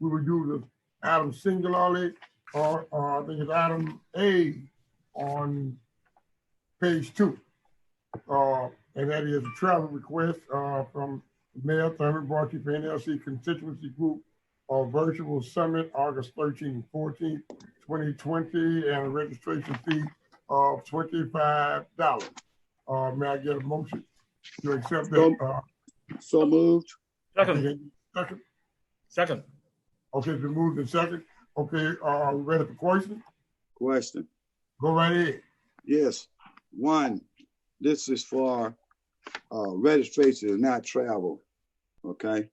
we would do the item singularly, or I think it's item A on page 2. And that is a travel request from Mayor Thurman Bartie for NLC Constituency Group Virtual Summit, August 13th and 14th, 2020, and a registration fee of $25. May I get a motion to accept that? So moved. Second. Second. Okay, it's been moved in second. Okay, we ready for question? Question. Go right ahead. Yes. One, this is for registration and not travel. Okay.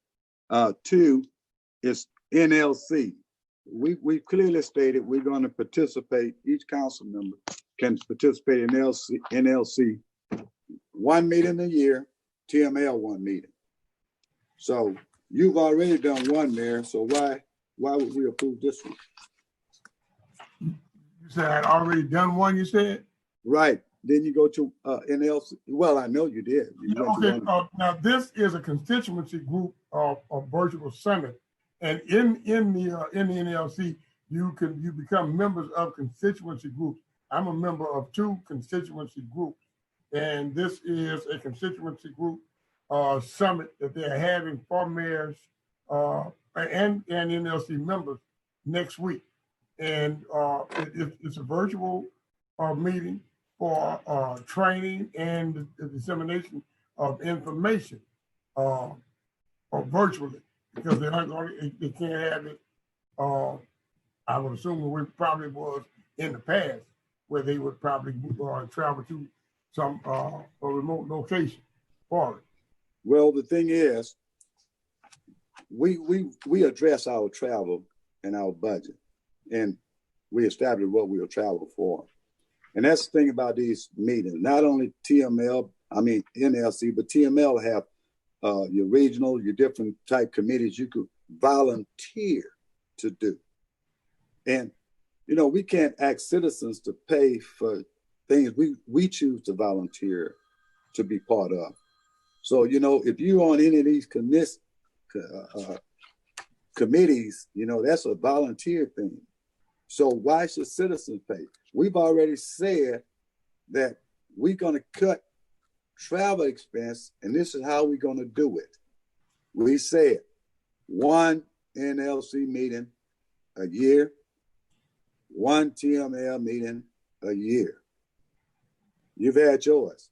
2, it's NLC. We clearly stated we're going to participate. Each council member can participate in NLC 1 meeting a year, TML 1 meeting. So you've already done one there. So why would we approve this one? You said I'd already done one. You said right. Then you go to NLC. Well, I know you did. Okay. Now this is a constituency group of virtual summit. And in the NLC, you become members of constituency groups. I'm a member of 2 constituency groups, and this is a constituency group summit that they're having for mayors and NLC members next week. And it's a virtual meeting for training and the dissemination of information virtually. Because they can't have it. I would assume it probably was in the past, where they would probably travel to some a remote location for it. Well, the thing is, we address our travel and our budget, and we establish what we will travel for. And that's the thing about these meetings. Not only NLC, but TML have your regional, your different type committees you could volunteer to do. And, we can't ask citizens to pay for things we choose to volunteer to be part of. So, if you're on any of these committees, that's a volunteer thing. So why should citizens pay? We've already said that we're going to cut travel expense, and this is how we're going to do it. We said 1 NLC meeting a year, 1 TML meeting a year. You've had yours.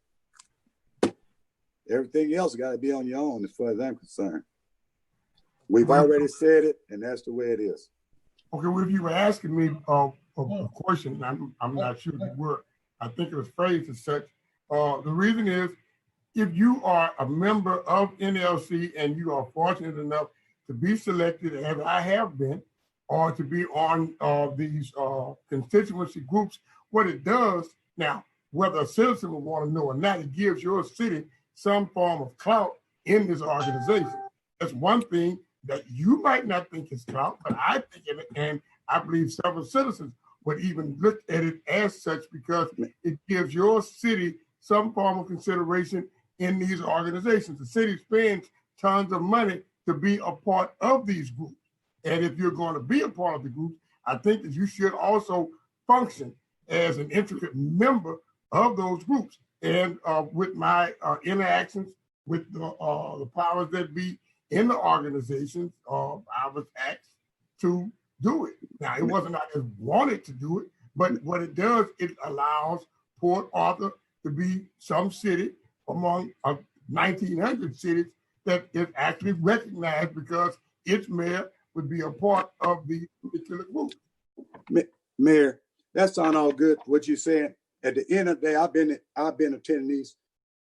Everything else got to be on your own as far as I'm concerned. We've already said it, and that's the way it is. Okay, well, if you were asking me a question, I'm not sure you were. I think it was phrased as such. The reason is, if you are a member of NLC and you are fortunate enough to be selected, as I have been, or to be on these constituency groups, what it does now, whether a citizen will want to know or not, it gives your city some form of clout in this organization. That's one thing that you might not think is clout, but I think it, and I believe several citizens would even look at it as such, because it gives your city some form of consideration in these organizations. The city spends tons of money to be a part of these groups. And if you're going to be a part of the group, I think that you should also function as an intricate member of those groups. And with my interactions with the powers that be in the organizations, I was asked to do it. Now, it wasn't I just wanted to do it, but what it does, it allows Port Arthur to be some city among 1,900 cities that is actually recognized because its mayor would be a part of the particular group. Mayor, that sounds all good, what you're saying. At the end of the day, I've been attending these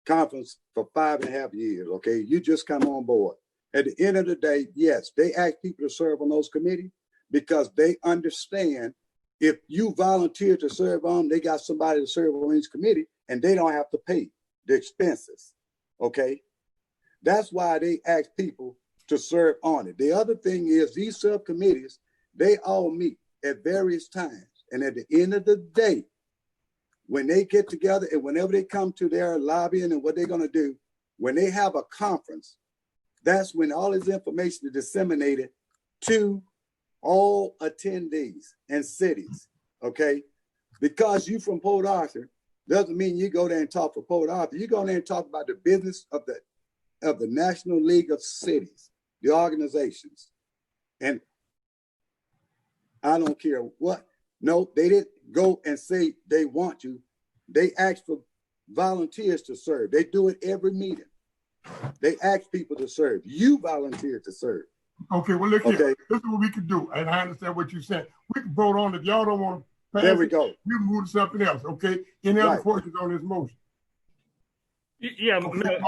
conferences for 5.5 years, okay? You just come on board. At the end of the day, yes, they ask people to serve on those committees because they understand if you volunteer to serve on, they got somebody to serve on each committee and they don't have to pay the expenses, okay? That's why they ask people to serve on it. The other thing is these subcommittees, they all meet at various times. And at the end of the day, when they get together and whenever they come to their lobbying and what they're going to do, when they have a conference, that's when all this information is disseminated to all attendees and cities, okay? Because you from Port Arthur doesn't mean you go there and talk for Port Arthur. You go there and talk about the business of the National League of Cities, the organizations. And I don't care what. No, they didn't go and say they want you. They asked for volunteers to serve. They do it every meeting. They ask people to serve. You volunteer to serve. Okay, well, look here. This is what we could do. And I understand what you're saying. We can vote on it. If y'all don't want to pass there we go. We'll move to something else, okay? Any other questions on this motion? Yeah, okay.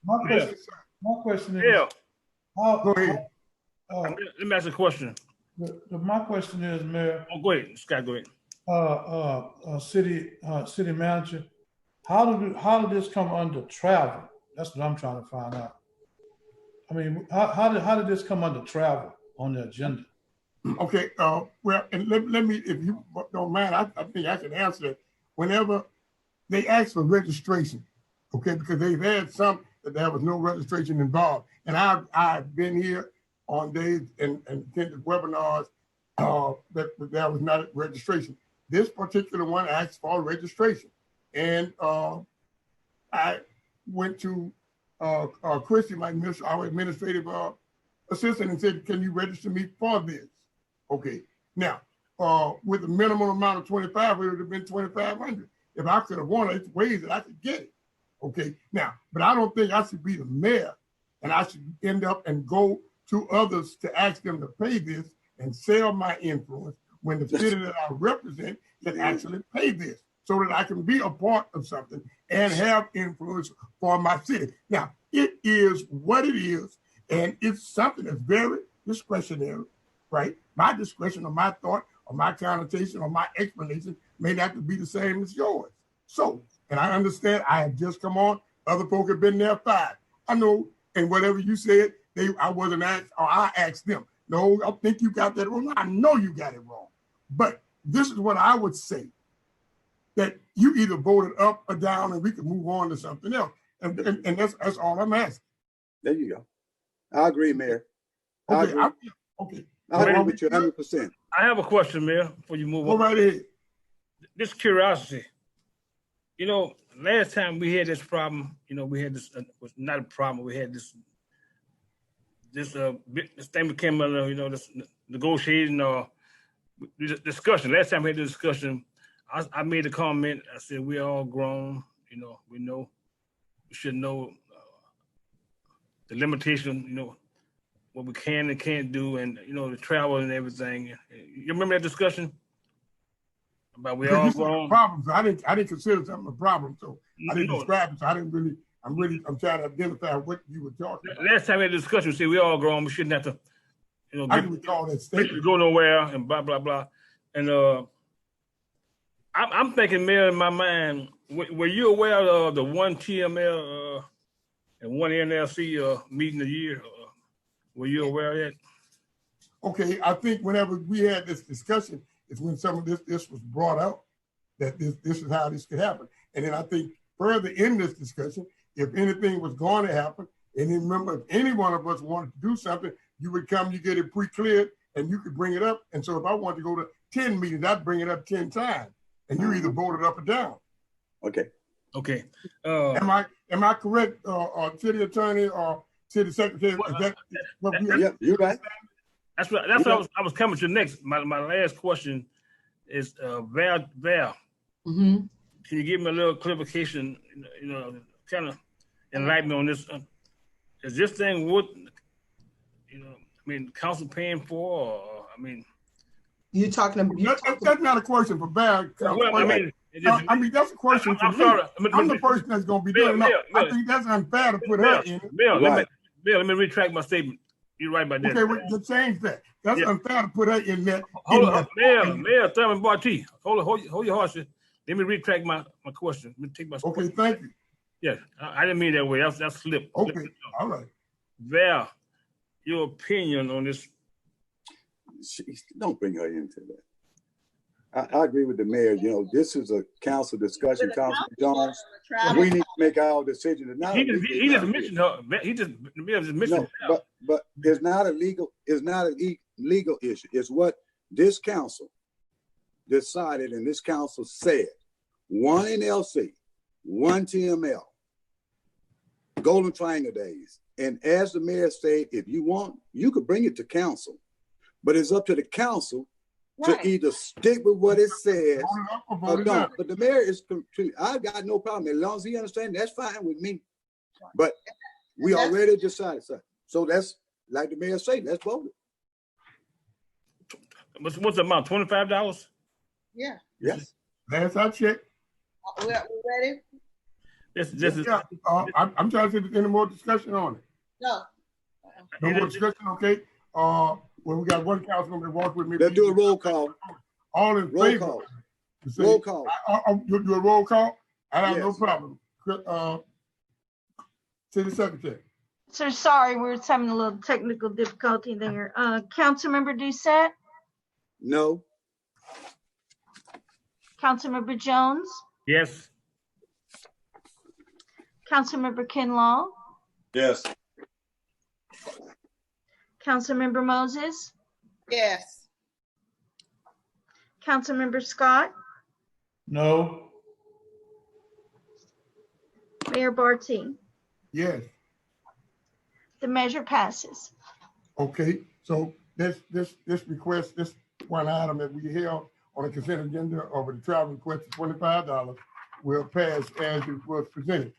My question is, go ahead. Let me ask a question. My question is, Mayor. Oh, go ahead, Scott. Go ahead. City manager, how did this come under travel? That's what I'm trying to find out. I mean, how did this come under travel on the agenda? Okay. Well, and let me, if you don't mind, I think I can answer it. Whenever they ask for registration, okay, because they've had some that there was no registration involved, and I've been here on days and attended webinars that there was not registration. This particular one asked for registration, and I went to Christy, our administrative assistant, and said, "Can you register me for this?" Okay. Now, with a minimum amount of 25, it would have been 2,500. If I could have won it, ways that I could get it. Okay. Now, but I don't think I should be the mayor, and I should end up and go to others to ask them to pay this and sell my influence when the city that I represent can actually pay this, so that I can be a part of something and have influence for my city. Now, it is what it is, and it's something that's very discretionary, right? My discretion or my thought or my connotation or my explanation may not be the same as yours. So, and I understand I have just come on, other folk have been there 5. I know, and whatever you said, I wasn't asked, or I asked them. No, I think you got that wrong. I know you got it wrong. But this is what I would say, that you either voted up or down and we can move on to something else. And that's all I'm asking. There you go. I agree, Mayor. Okay. I agree with you 100%. I have a question, Mayor, before you move on. Go right ahead. This curiosity. You know, last time we had this problem, we had this, was not a problem, we had this thing became this negotiating or discussion. Last time we had the discussion, I made a comment. I said, we're all grown, we know, we should know the limitation, what we can and can't do, and, the travel and everything. You remember that discussion? About we all grown? Problems. I didn't consider something a problem, so I didn't describe it, so I didn't really, I'm trying to identify what you were talking about. Last time we had a discussion, we said we all grown, we shouldn't have to, I can recall that statement. Go nowhere and blah, blah, blah. And I'm thinking, Mayor, in my mind, were you aware of the one TML and one NLC meeting a year? Were you aware of that? Okay, I think whenever we had this discussion, is when some of this was brought out, that this is how this could happen. And then I think further in this discussion, if anything was going to happen, and then remember, if any one of us wanted to do something, you would come, you get it pre-cleared, and you could bring it up. And so if I wanted to go to 10 meetings, I'd bring it up 10 times, and you either voted up or down. Okay. Am I correct, city attorney or city secretary? Yeah, you're right. That's what I was coming to next. My last question is Val. Mm-hmm. Can you give me a little clarification? Kind of enlighten me on this. Is this thing what council paying for? Or, you talking about? That's not a question for Val. That's a question for me. Sorry. I'm the person that's going to be doing it. I think that's unfair to put her in it. Bill, let me retract my statement. You're right about that. Okay, we'll change that. That's unfair to put her in that. Mayor Thurman Bartie, hold your horses. Let me retract my question. Let me take my. Okay, thank you. Yeah, I didn't mean that way. That's slip. Okay, all right. Val, your opinion on this? Don't bring her into that. I agree with the mayor. This is a council discussion, Councilman Jones. We need to make our decision. He just mentioned her. The mayor just mentioned her. But it's not illegal. It's not legal issue. It's what this council decided and this council said. One NLC, one TML, Golden Triangle Days. And as the mayor said, if you want, you could bring it to council, but it's up to the council to either stick with what it says or don't. But the mayor is completely, I've got no problem. As long as he understands, that's fine with me. But we already decided something. So that's, like the mayor said, let's vote it. What's the amount? $25? Yeah. Yes. Last I checked. We ready? This is I'm trying to see if there's any more discussion on it. No. No more discussion, okay? Well, we got one councilman that walked with me. Let's do a roll call. All in Roll favor. call. Say, Roll call. You do a roll call? I have no Yes. problem. City Secretary. So sorry, we're just having a little technical difficulty there. Councilmember Doucette, No. Councilmember Jones, yes. Councilmember Kinlaw, Yes. Councilmember Moses, Yes. Councilmember Scott, No. Mayor Bartie. Yes. The measure passes. Okay, so this request, this one item that we held on the consent agenda over the travel request of $25 will pass as it was presented.